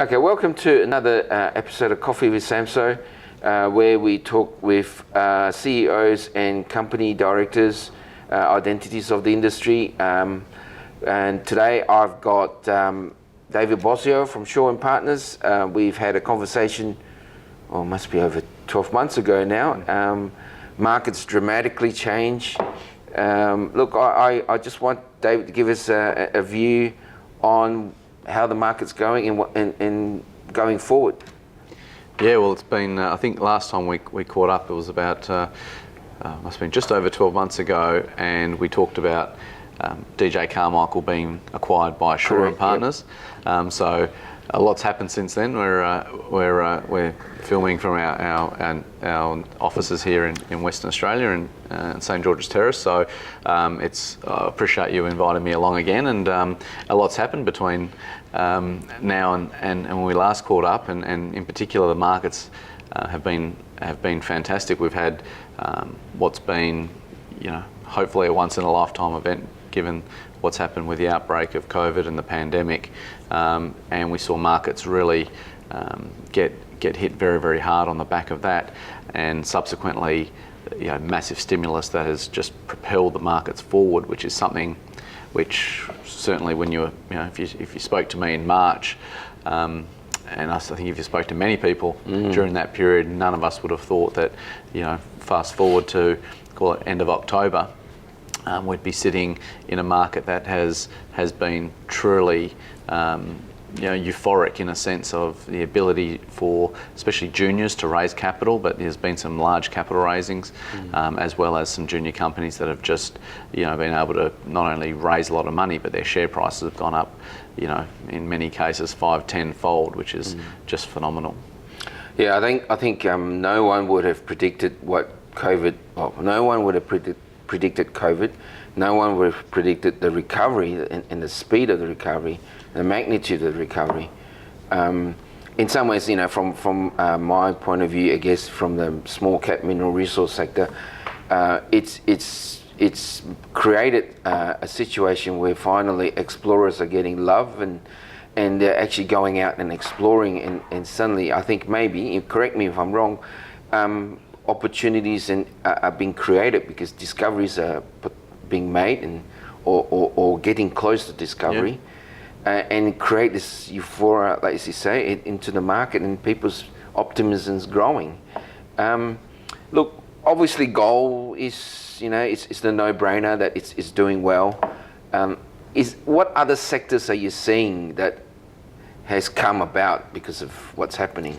Okay, welcome to another episode of Coffee with Samso, where we talk with CEOs and company directors, identities of the industry. And today I've got David Bosio from Shaw and Partners. We've had a conversation, must be over 12 months ago now. Markets dramatically change. Look, I just want David to give us a view on how the market's going and going forward. Yeah, well, it's been, I think last time we caught up, it was about, must have been just over 12 months ago, and we talked about DJ Carmichael being acquired by Shaw and Partners. Yep. So a lot's happened since then. We're filming from our offices here in Western Australia in St George's Terrace. So I appreciate you inviting me along again, and a lot's happened between now and when we last caught up, and in particular the markets have been fantastic. We've had what's been, hopefully a once in a lifetime event, given what's happened with the outbreak of COVID and the pandemic, and we saw markets really get hit very, very hard on the back of that, and subsequently massive stimulus that has just propelled the markets forward, which is something which certainly when if you spoke to me in March, and I think if you spoke to many people during that period, none of us would have thought that, fast forward to call it end of October, we'd be sitting in a market that has been truly euphoric in a sense of the ability for especially juniors to raise capital, but there's been some large capital raisings, as well as some junior companies that have just been able to not only raise a lot of money, but their share prices have gone up, in many cases 5-10 fold, which is just phenomenal. Yeah, I think no one would have predicted what COVID. Well, no one would have predicted COVID. No one would have predicted the recovery and the speed of the recovery, the magnitude of the recovery. In some ways, from my point of view, I guess from the small cap mineral resource sector, it's created a situation where finally explorers are getting love and they're actually going out and exploring, and suddenly I think maybe, correct me if I'm wrong, opportunities are being created because discoveries are being made or getting close to discovery. Yeah. And create this euphoria, like you say, into the market, and people's optimism is growing. Look, obviously gold is, it's the no-brainer that it's doing well. What other sectors are you seeing that has come about because of what's happening?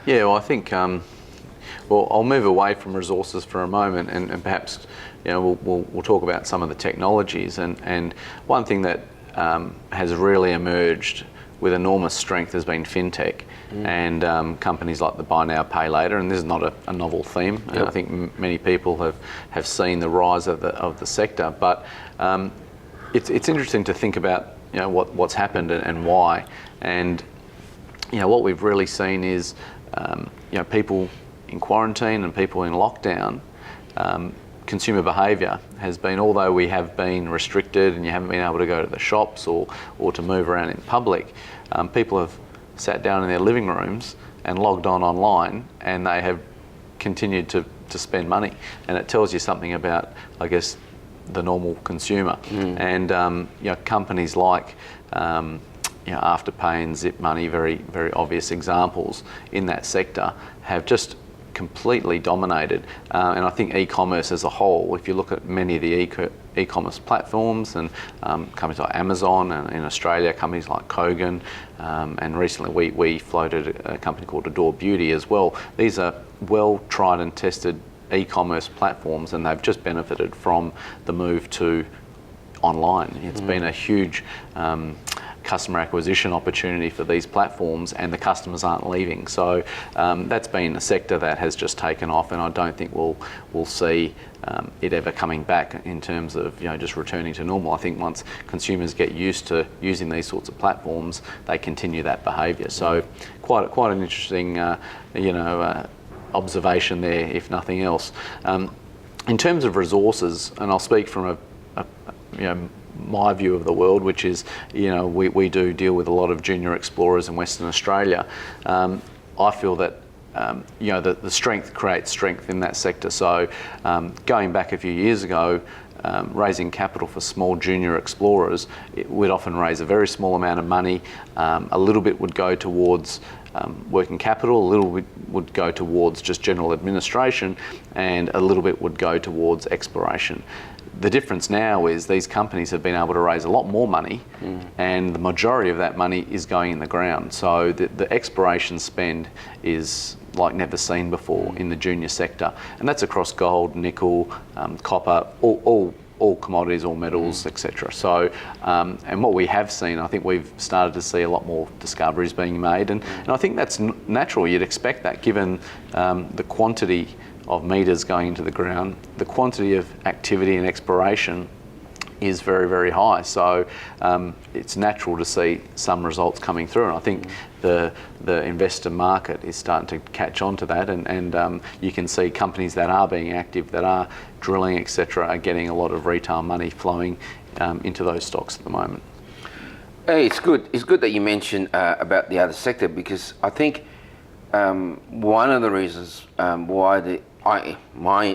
Yeah, well, I think, I'll move away from resources for a moment, and perhaps we'll talk about some of the technologies. And one thing that has really emerged with enormous strength has been fintech, and companies like the buy now, pay later. And this is not a novel theme. Yep. I think many people have seen the rise of the sector, but it's interesting to think about what's happened and why. And what we've really seen is people in quarantine and people in lockdown. Consumer behaviour has been, although we have been restricted and you haven't been able to go to the shops or to move around in public, people have sat down in their living rooms and logged online, and they have continued to spend money. And it tells you something about, I guess, the normal consumer. And companies like Afterpay and Zip Money, very, very obvious examples in that sector, have just completely dominated, and I think e-commerce as a whole, if you look at many of the e-commerce platforms and companies like Amazon, and in Australia companies like Kogan, and recently we floated a company called Adore Beauty as well. These are well tried and tested e-commerce platforms, and they've just benefited from the move to online. It's been a huge customer acquisition opportunity for these platforms, and the customers aren't leaving. So that's been a sector that has just taken off, and I don't think we'll see it ever coming back in terms of just returning to normal. I think once consumers get used to using these sorts of platforms, they continue that behaviour. So quite an interesting observation there, if nothing else. In terms of resources, and I'll speak from my view of the world, which is, we do deal with a lot of junior explorers in Western Australia. I feel that the strength creates strength in that sector. So going back a few years ago, raising capital for small junior explorers, it would often raise a very small amount of money. A little bit would go towards working capital, a little bit would go towards just general administration, and a little bit would go towards exploration. The difference now is these companies have been able to raise a lot more money, and the majority of that money is going in the ground. So the exploration spend is like never seen before in the junior sector, and that's across gold, nickel, copper, all commodities, all metals, etc. So, and what we have seen, I think we've started to see a lot more discoveries being made, and I think that's natural. You'd expect that, given the quantity of meters going into the ground, the quantity of activity and exploration is very, very high. So it's natural to see some results coming through, and I think the investor market is starting to catch on to that, and you can see companies that are being active, that are drilling, etc., are getting a lot of retail money flowing into those stocks at the moment. Hey, it's good. It's good that you mentioned about the other sector, because I think one of the reasons why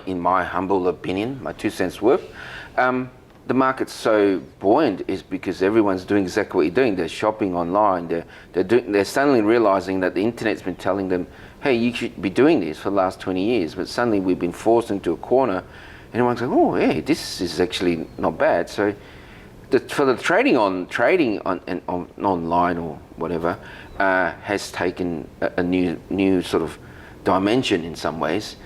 in my humble opinion, my 2 cents worth, the market's so buoyant is because everyone's doing exactly what you're doing. They're shopping online. They're suddenly realizing that the internet's been telling them, hey, you should be doing this for the last 20 years. But suddenly we've been forced into a corner, and everyone's like, oh, hey, this is actually not bad. So for the trading online or whatever has taken a new sort of dimension in some ways,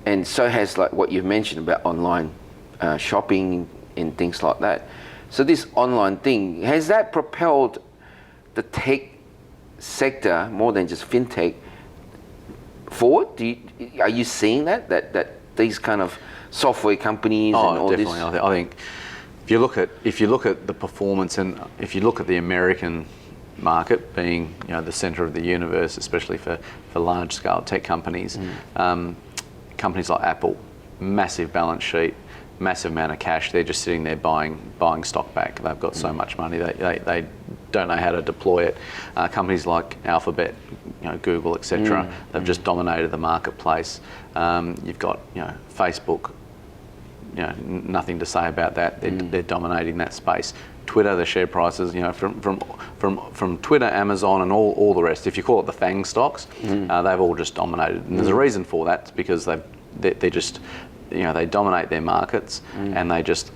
and so has like what you've mentioned about online shopping and things like that. So this online thing, has that propelled the tech sector more than just fintech forward? Are you seeing that these kind of software companies and all definitely. this? I think if you look at the performance, and if you look at the American market being the centre of the universe, especially for large scale tech companies, companies like Apple, massive balance sheet, massive amount of cash. They're just sitting there buying stock back. They've got so much money, they don't know how to deploy it. Companies like Alphabet, Google, etc. They've just dominated the marketplace. You've got Facebook. Nothing to say about that. They're dominating that space. Twitter, the share prices, from Twitter, Amazon, and all the rest. If you call it the FANG stocks, they've all just dominated. And there's a reason for that. It's because they're just they dominate their markets, and they just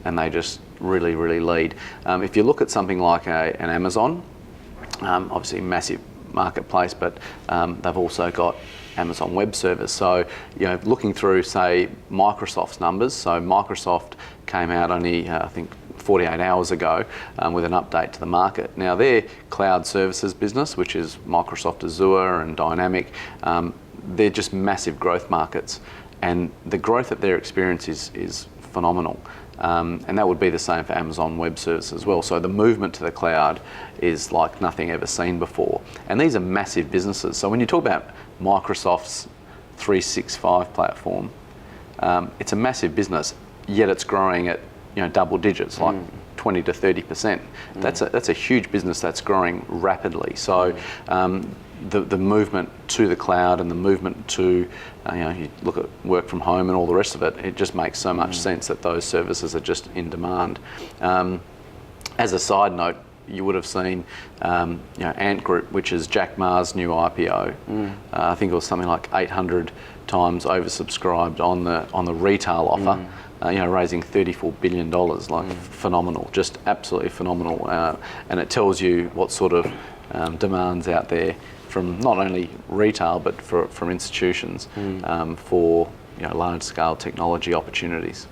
really, really lead. If you look at something like an Amazon, obviously massive marketplace, but they've also got Amazon Web Service. So, looking through, say, Microsoft's numbers. So Microsoft came out only, I think, 48 hours ago with an update to the market. Now, their cloud services business, which is Microsoft Azure and Dynamic, they're just massive growth markets. And the growth that they're experiencing is phenomenal. And that would be the same for Amazon Web Services as well. So the movement to the cloud is like nothing ever seen before. And these are massive businesses. So when you talk about Microsoft's 365 platform, it's a massive business, yet it's growing at double digits, like 20 to 30%. That's a huge business that's growing rapidly. So the movement to the cloud and the movement to you look at work from home and all the rest of it, it just makes so much sense that those services are just in demand. As a side note, you would have seen Ant Group, which is Jack Ma's new IPO. I think it was something like 800 times oversubscribed on the retail offer. Raising $34 billion, phenomenal, just absolutely phenomenal. And it tells you what sort of demands out there from not only retail but from institutions for large-scale technology opportunities.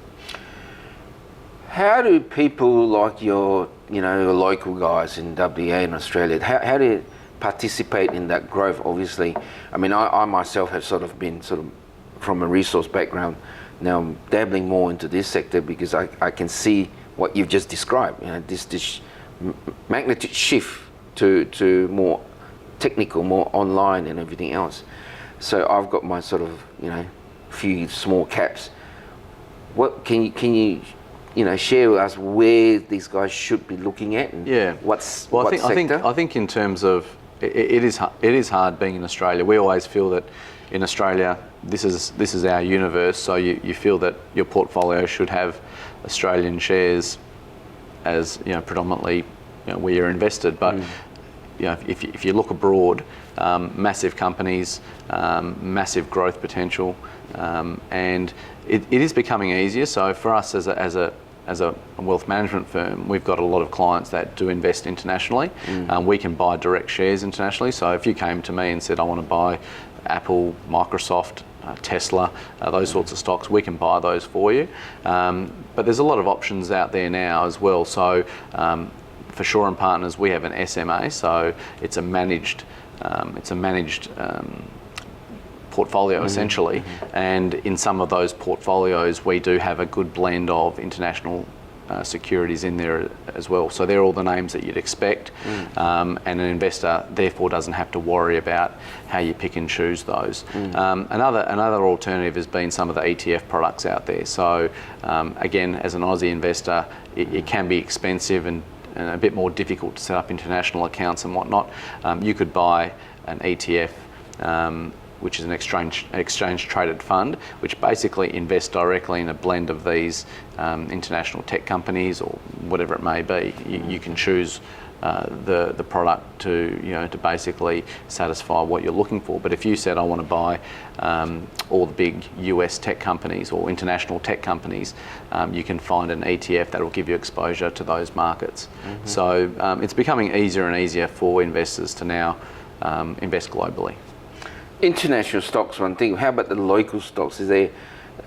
How do people like your local guys in WA and Australia, how do you participate in that growth? Obviously, I mean, I myself have been from a resource background. Now I'm dabbling more into this sector because I can see what you've just described. This magnetic shift to more technical, more online, and everything else. So I've got my few small caps. What can you share with us where these guys should be looking at and what sector? I think in terms of it is hard being in Australia. We always feel that in Australia this is our universe. So you feel that your portfolio should have Australian shares as predominantly where you're invested. But if you look abroad, massive companies, massive growth potential, and it is becoming easier. So for us as a wealth management firm, we've got a lot of clients that do invest internationally. We can buy direct shares internationally. So if you came to me and said, I want to buy Apple, Microsoft, Tesla, those sorts of stocks, we can buy those for you. But there's a lot of options out there now as well. So for Shaw and Partners, we have an SMA, so it's a managed portfolio essentially, and in some of those portfolios we do have a good blend of international securities in there as well. So they're all the names that you'd expect, and an investor therefore doesn't have to worry about how you pick and choose those. Another alternative has been some of the ETF products out there. So again, as an Aussie investor, it can be expensive and a bit more difficult to set up international accounts and whatnot. You could buy an ETF, which is an exchange traded fund, which basically invests directly in a blend of these international tech companies or whatever it may be. You can choose the product to basically satisfy what you're looking for. But if you said I want to buy all the big US tech companies or international tech companies, you can find an ETF that will give you exposure to those markets. So it's becoming easier and easier for investors to now invest globally. International stocks, one thing. How about the local stocks? Is there,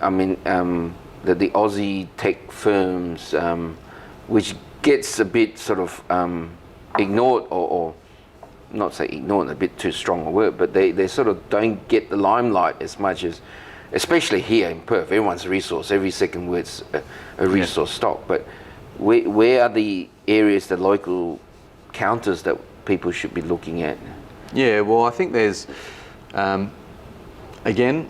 the Aussie tech firms, which gets a bit sort of ignored, or not say ignored, a bit too strong a word, but they sort of don't get the limelight as much as, especially here in Perth. Everyone's a resource. Every second word's a resource stock. But where are the areas, the local counters that people should be looking at? Yeah, well, I think there's again,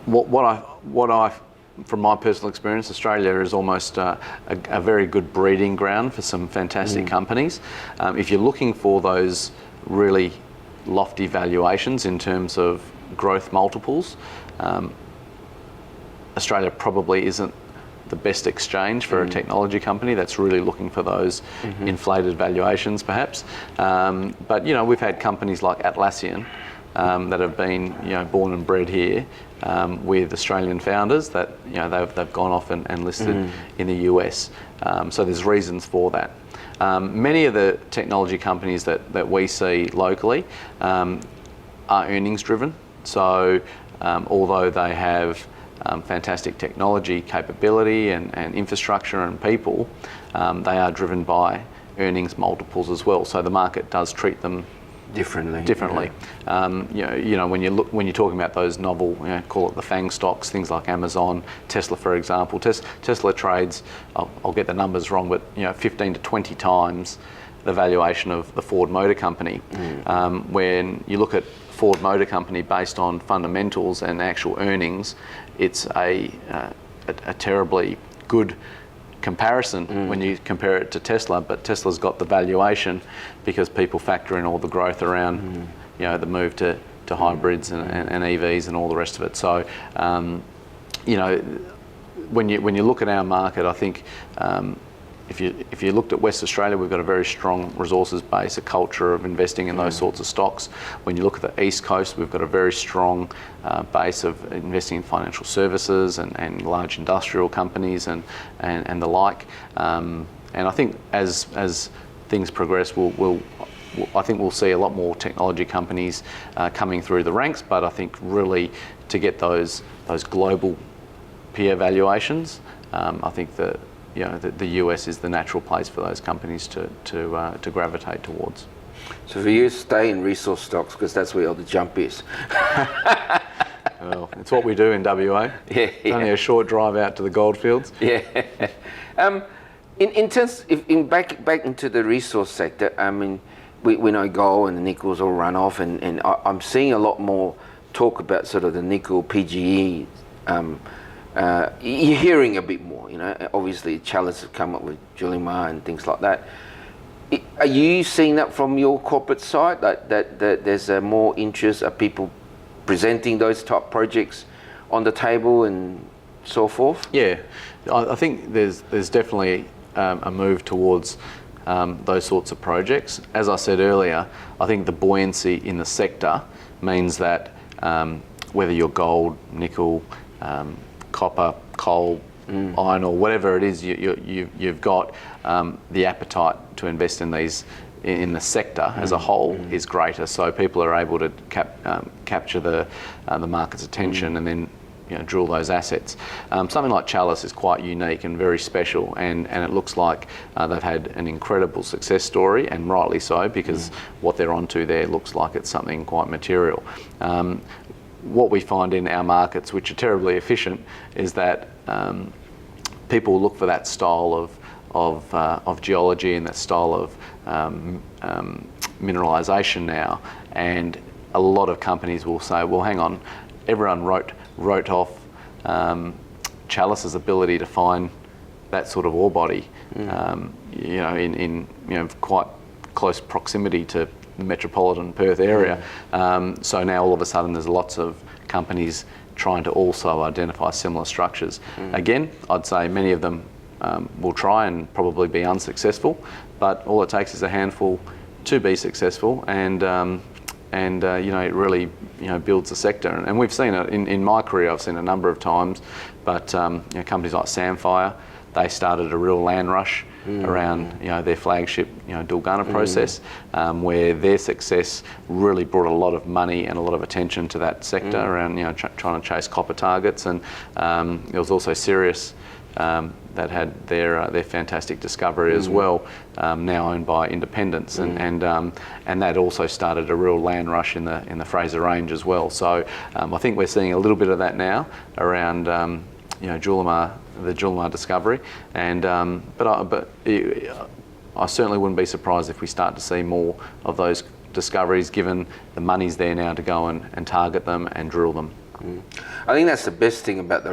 what I from my personal experience, Australia is almost a very good breeding ground for some fantastic companies. If you're looking for those really lofty valuations in terms of growth multiples, Australia probably isn't the best exchange for a technology company that's really looking for those inflated valuations perhaps. But we've had companies like Atlassian that have been born and bred here with Australian founders that they've gone off and listed in the US. So there's reasons for that. Many of the technology companies that we see locally are earnings driven. So although they have fantastic technology capability and infrastructure and people, they are driven by earnings multiples as well. So the market does treat them differently. Yeah. When you're talking about those novel, call it the FANG stocks, things like Amazon, Tesla, for example. Tesla trades, I'll get the numbers wrong, but 15 to 20 times the valuation of the Ford Motor Company. When you look at Ford Motor Company based on fundamentals and actual earnings, it's a terribly good comparison when you compare it to Tesla, but Tesla's got the valuation because people factor in all the growth around the move to hybrids and EVs and all the rest of it. So when you look at our market, I think if you looked at West Australia, we've got a very strong resources base, a culture of investing in those sorts of stocks. When you look at the East Coast, we've got a very strong base of investing in financial services and large industrial companies and the like. And I think as things progress, I think we'll see a lot more technology companies coming through the ranks. But I think really to get those global peer valuations, I think that the US is the natural place for those companies to gravitate towards. So for you, stay in resource stocks because that's where all the jump is. Well, it's what we do in WA. Yeah, it's only a short drive out to the goldfields. Yeah. In terms, back into the resource sector, we know gold and the nickels all run off, and I'm seeing a lot more talk about sort of the nickel PGE you're hearing a bit more. Obviously Chalice have come up with Julimar and things like that. Are you seeing that from your corporate side, that there's more interest? Are people presenting those type projects on the table and so forth? Yeah, I think there's definitely a move towards those sorts of projects. As I said earlier, I think the buoyancy in the sector means that whether you're gold, nickel, copper, coal, iron ore, whatever it is you've got, the appetite to invest in these in the sector as a whole is greater. So people are able to capture the market's attention and then drill those assets. Something like Chalice is quite unique and very special, and it looks like they've had an incredible success story, and rightly so, because what they're onto there looks like it's something quite material. What we find in our markets, which are terribly efficient, is that people look for that style of geology and that style of mineralisation now, and a lot of companies will say, well, hang on, everyone wrote off Chalice's ability to find that sort of ore body, in quite close proximity to the metropolitan Perth area. So now all of a sudden there's lots of companies trying to also identify similar structures. Again, I'd say many of them will try and probably be unsuccessful, but all it takes is a handful to be successful, and it really builds the sector. And we've seen it in my career. I've seen it a number of times, but companies like Samphire, they started a real land rush around their flagship Dulgana process, where their success really brought a lot of money and a lot of attention to that sector around trying to chase copper targets. And there was also Sirius that had their fantastic discovery as well, now owned by independents, and that also started a real land rush in the Fraser Range as well. So I think we're seeing a little bit of that now around Julimar, the Julimar discovery, and but I certainly wouldn't be surprised if we start to see more of those discoveries, given the money's there now to go and target them and drill them. I think that's the best thing about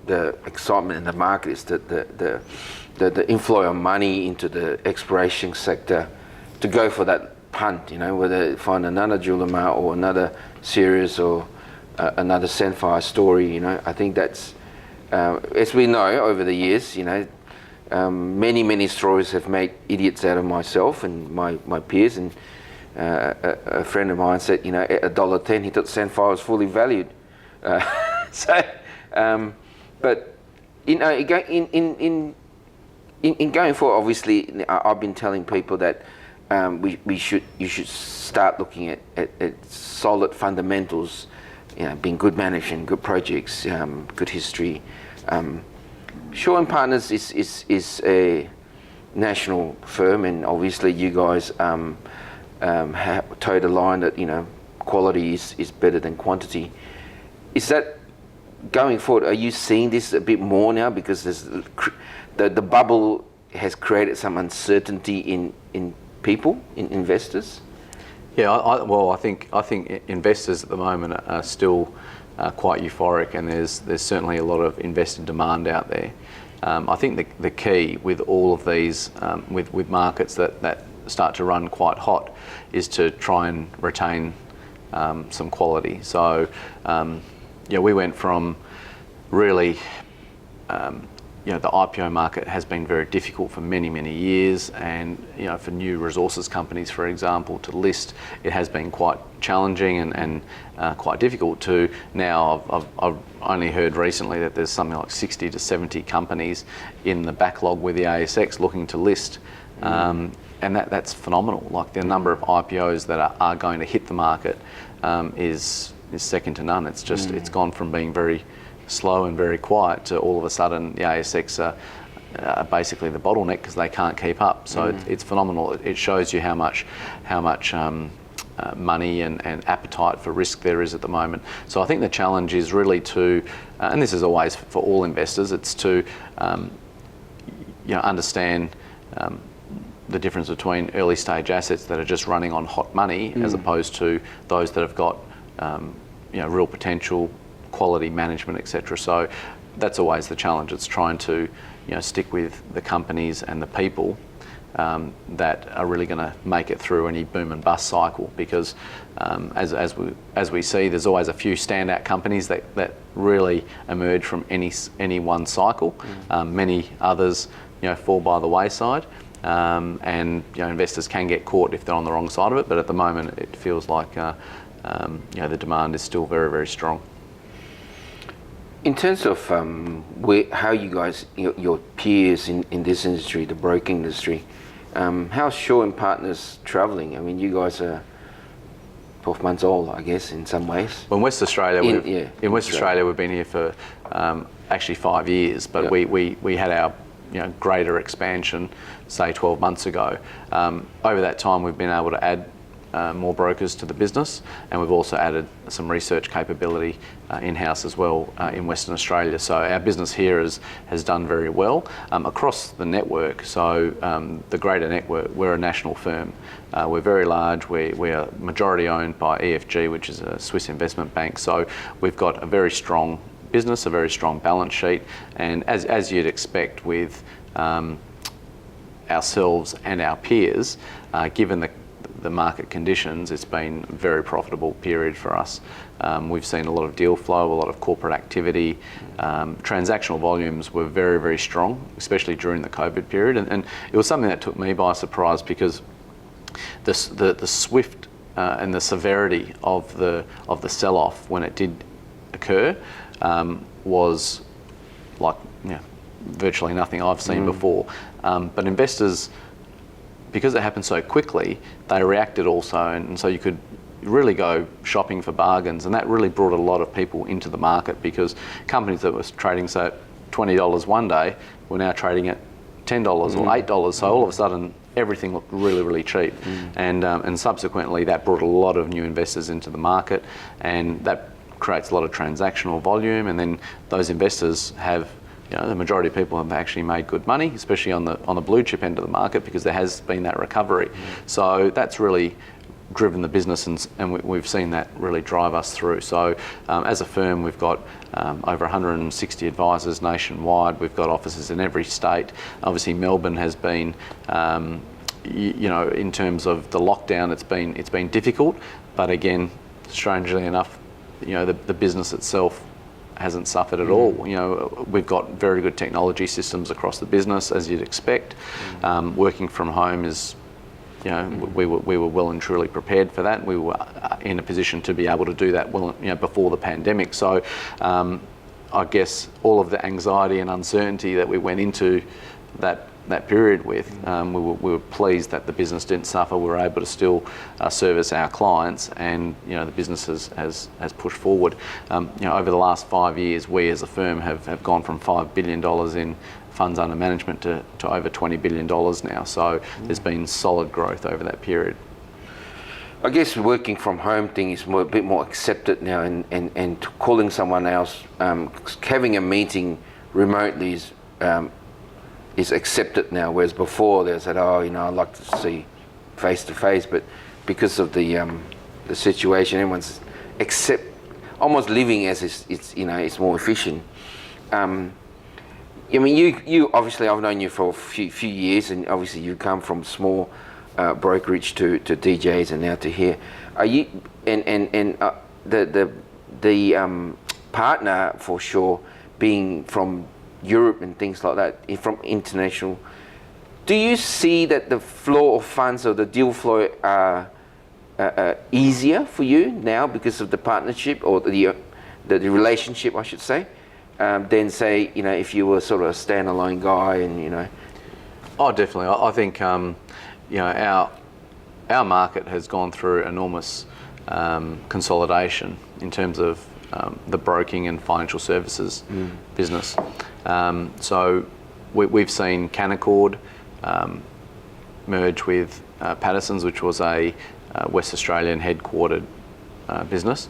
the excitement in the market, is that the inflow of money into the exploration sector to go for that punt, whether find another Julimar or another Sirius or another Samphire story. I think that's, as we know over the years, many stories have made idiots out of myself and my peers, and a friend of mine said, at $1.10 he thought Samphire was fully valued. But in going forward, obviously, I've been telling people that you should start looking at solid fundamentals, being good management, good projects, good history. Shaw and Partners is a national firm, and obviously you guys have towed the line that quality is better than quantity. Is that going forward? Are you seeing this a bit more now, because there's the bubble has created some uncertainty in people, in investors? Yeah, I think investors at the moment are still quite euphoric, and there's certainly a lot of investor demand out there. I think the key with all of these, with markets that start to run quite hot, is to try and retain some quality. So we went from really, the IPO market has been very difficult for many years, and for new resources companies, for example, to list, it has been quite challenging and quite difficult. To now, I've only heard recently that there's something like 60 to 70 companies in the backlog with the ASX looking to list, and that's phenomenal. Like, the number of IPOs that are going to hit the market is second to none. It's just it's gone from being very slow and very quiet to all of a sudden the ASX are basically the bottleneck because they can't keep up. So it's phenomenal. It shows you how much money and appetite for risk there is at the moment. So I think the challenge is really to, and this is always for all investors, it's to understand the difference between early stage assets that are just running on hot money as opposed to those that have got real potential, quality management, etc. So that's always the challenge. It's trying to, stick with the companies and the people that are really going to make it through any boom and bust cycle, because as we see, there's always a few standout companies that really emerge from any one cycle. Many others fall by the wayside, and investors can get caught if they're on the wrong side of it, but at the moment it feels like the demand is still very, very strong. In terms of how you guys, your peers in this industry, the broking industry, how's Shaw and Partners travelling? I mean, you guys are 12 months old, I guess, in some ways. Well, in West Australia, Australia, we've been here for actually 5 years, but we had our greater expansion, say 12 months ago. Over that time, we've been able to add more brokers to the business, and we've also added some research capability in-house as well in Western Australia. So our business here has done very well across the network. So the greater network, we're a national firm. We're very large. We are majority owned by EFG, which is a Swiss investment bank. So we've got a very strong business, a very strong balance sheet, and as you'd expect with ourselves and our peers, given the market conditions, it's been a very profitable period for us. We've seen a lot of deal flow, a lot of corporate activity. Transactional volumes were very, very strong, especially during the COVID period, and it was something that took me by surprise, because the swift and the severity of the sell-off when it did occur was like virtually nothing I've seen before. But investors, because it happened so quickly, they reacted also, and so you could really go shopping for bargains, and that really brought a lot of people into the market, because companies that were trading at $20 one day were now trading at $10 or $8, so all of a sudden everything looked really, really cheap. And subsequently that brought a lot of new investors into the market, and that creates a lot of transactional volume, and then those investors have, the majority of people have actually made good money, especially on the blue chip end of the market, because there has been that recovery. So that's really driven the business, and we've seen that really drive us through. So as a firm, we've got over 160 advisors nationwide. We've got offices in every state. Obviously Melbourne has been, in terms of the lockdown, it's been difficult, but again, strangely enough, the business itself hasn't suffered at all. We've got very good technology systems across the business, as you'd expect. Working from home is, we were well and truly prepared for that. We were in a position to be able to do that well, before the pandemic. So I guess all of the anxiety and uncertainty that we went into that period with, we were pleased that the business didn't suffer. We were able to still service our clients, and the business has pushed forward. Over the last 5 years, we as a firm have gone from $5 billion in funds under management to over $20 billion now. So there's been solid growth over that period. I guess the working from home thing is a bit more accepted now, and calling someone else, having a meeting remotely is accepted now, whereas before they said, I'd like to see face to face, but because of the situation, everyone's almost living as it's more efficient. You obviously, I've known you for a few years, and obviously you come from small brokerage to DJs and now to here. Are you and the partner for Shaw being from Europe and things like that, from international, do you see that the flow of funds or the deal flow are easier for you now because of the partnership or the relationship, I should say, than say, if you were sort of a standalone guy and Oh, definitely. I think our market has gone through enormous consolidation in terms of the broking and financial services business. So we've seen Canaccord merge with Patterson's, which was a West Australian headquartered business.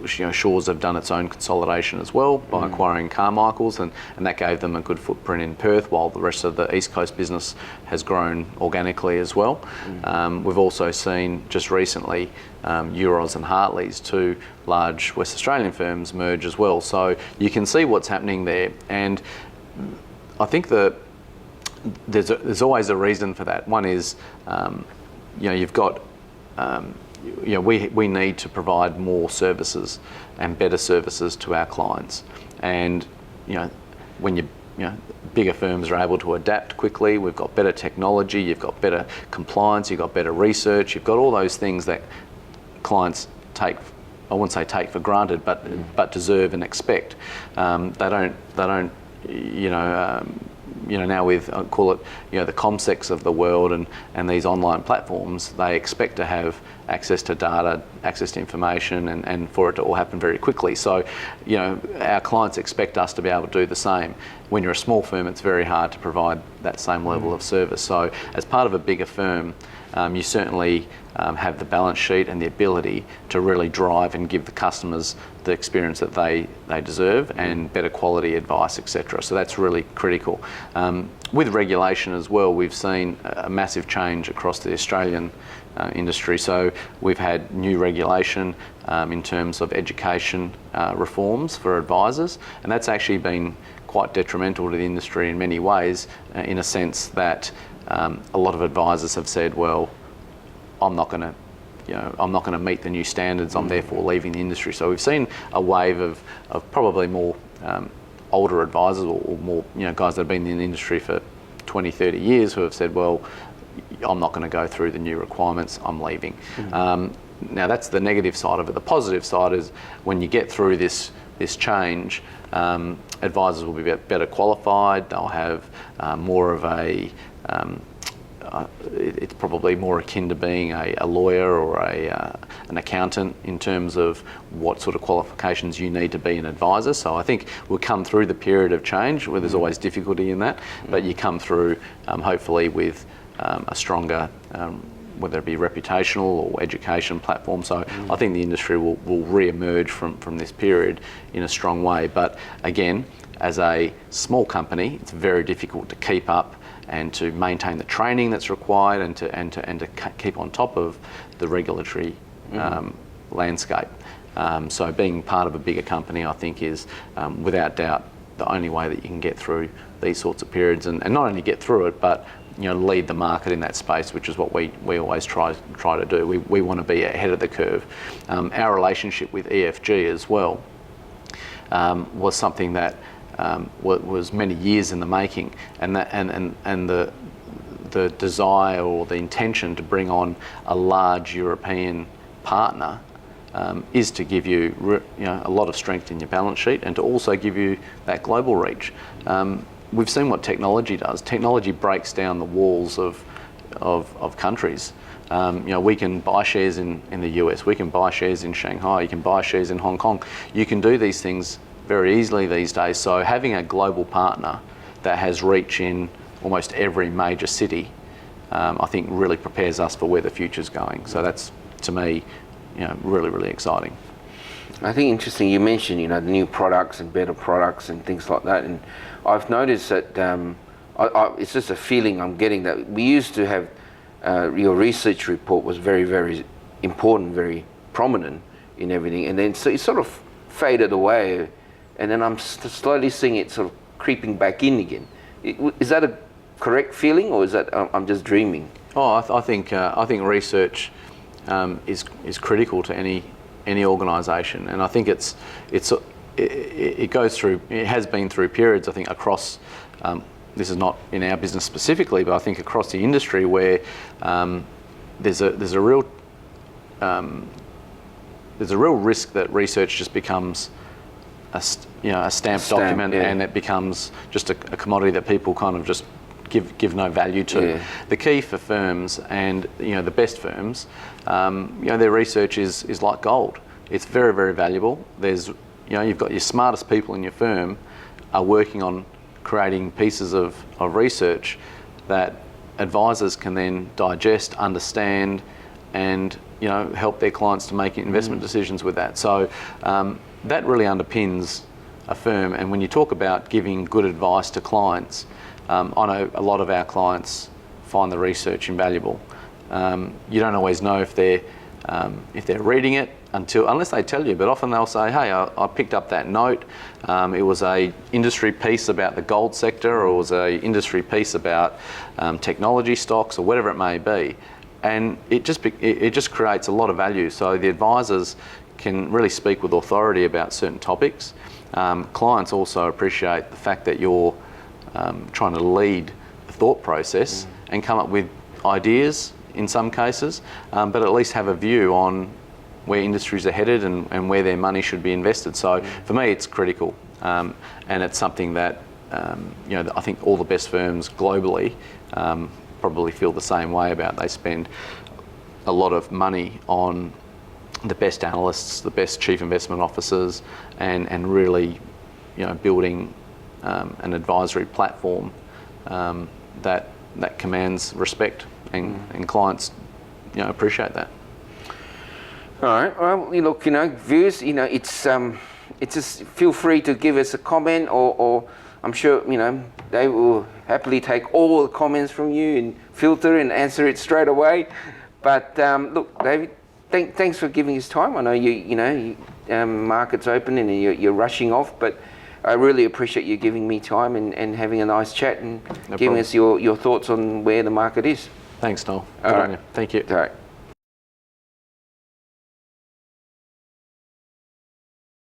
Shores have done its own consolidation as well by acquiring Carmichael's, and that gave them a good footprint in Perth, while the rest of the East Coast business has grown organically as well. We've also seen just recently Euroz and Hartley's, two large West Australian firms, merge as well. So you can see what's happening there, and I think there's always a reason for that. One is, you've got, we need to provide more services and better services to our clients. And, when bigger firms are able to adapt quickly, we've got better technology, you've got better compliance, you've got better research, you've got all those things that clients take, I wouldn't say take for granted, but deserve and expect. They don't, now with, I call it, the Comsecs of the world and these online platforms, they expect to have access to data, access to information, and for it to all happen very quickly. So, our clients expect us to be able to do the same. When you're a small firm, it's very hard to provide that same level of service. So, as part of a bigger firm, you certainly have the balance sheet and the ability to really drive and give the customers the experience that they deserve and better quality advice, etc. So that's really critical. With regulation as well, we've seen a massive change across the Australian industry. So we've had new regulation in terms of education reforms for advisors, and that's actually been quite detrimental to the industry in many ways, in a sense that a lot of advisors have said, well, I'm not going to meet the new standards, I'm therefore leaving the industry. So we've seen a wave of probably more older advisors or more guys that have been in the industry for 20, 30 years who have said, well, I'm not going to go through the new requirements, I'm leaving. Now that's the negative side of it. The positive side is when you get through this change, advisors will be better qualified, they'll have more of a it's probably more akin to being a lawyer or an accountant in terms of what sort of qualifications you need to be an advisor. So I think we'll come through the period of change where there's always difficulty in that, but you come through hopefully with a stronger, whether it be reputational or education platform. So I think the industry will re-emerge from this period in a strong way. But again, as a small company, it's very difficult to keep up and to maintain the training that's required and to keep on top of the regulatory landscape. So being part of a bigger company, I think, is without doubt the only way that you can get through these sorts of periods, and not only get through it, but lead the market in that space, which is what we always try to do. We want to be ahead of the curve. Our relationship with EFG as well was something that was many years in the making, and the desire or the intention to bring on a large European partner is to give you a lot of strength in your balance sheet and to also give you that global reach. We've seen what technology does. Technology breaks down the walls of countries. We can buy shares in the US, we can buy shares in Shanghai, you can buy shares in Hong Kong. You can do these things very easily these days. So having a global partner that has reach in almost every major city, I think really prepares us for where the future's going. So that's, to me, really, really exciting. I think interesting you mentioned, the new products and better products and things like that. And I've noticed that it's just a feeling I'm getting that we used to have your research report was very, very important, very prominent in everything. And then so it sort of faded away. And then I'm slowly seeing it sort of creeping back in again. Is that a correct feeling, or is that I'm just dreaming? Oh, I think research is critical to any organisation, and I think it goes through. It has been through periods. I think across. This is not in our business specifically, but I think across the industry where there's a real risk that research just becomes a stamped document, and it becomes just a commodity that people kind of just give no value to. Yeah. The key for firms and the best firms, their research is like gold. It's very, very valuable. There's you've got your smartest people in your firm are working on creating pieces of research that advisors can then digest, understand, and help their clients to make investment decisions with that. So that really underpins a firm. And when you talk about giving good advice to clients, I know a lot of our clients find the research invaluable. You don't always know if they're reading it unless they tell you, but often they'll say, hey, I picked up that note. It was a industry piece about the gold sector, or it was a industry piece about technology stocks, or whatever it may be. And it just creates a lot of value. So the advisors can really speak with authority about certain topics. Clients also appreciate the fact that you're trying to lead the thought process and come up with ideas in some cases, but at least have a view on where industries are headed and where their money should be invested. So for me, it's critical, and it's something that I think all the best firms globally probably feel the same way about. They spend a lot of money on the best analysts, the best chief investment officers, and really building an advisory platform that commands respect, and clients appreciate that. All right. Well, look, viewers, it's just feel free to give us a comment, or I'm sure they will happily take all the comments from you and filter and answer it straight away. But look, David, thanks for giving us time. I know market's open and you're rushing off, but I really appreciate you giving me time and having a nice chat and giving us your thoughts on where the market is. Thanks, Noel. All Good right. on you. Thank you. All right.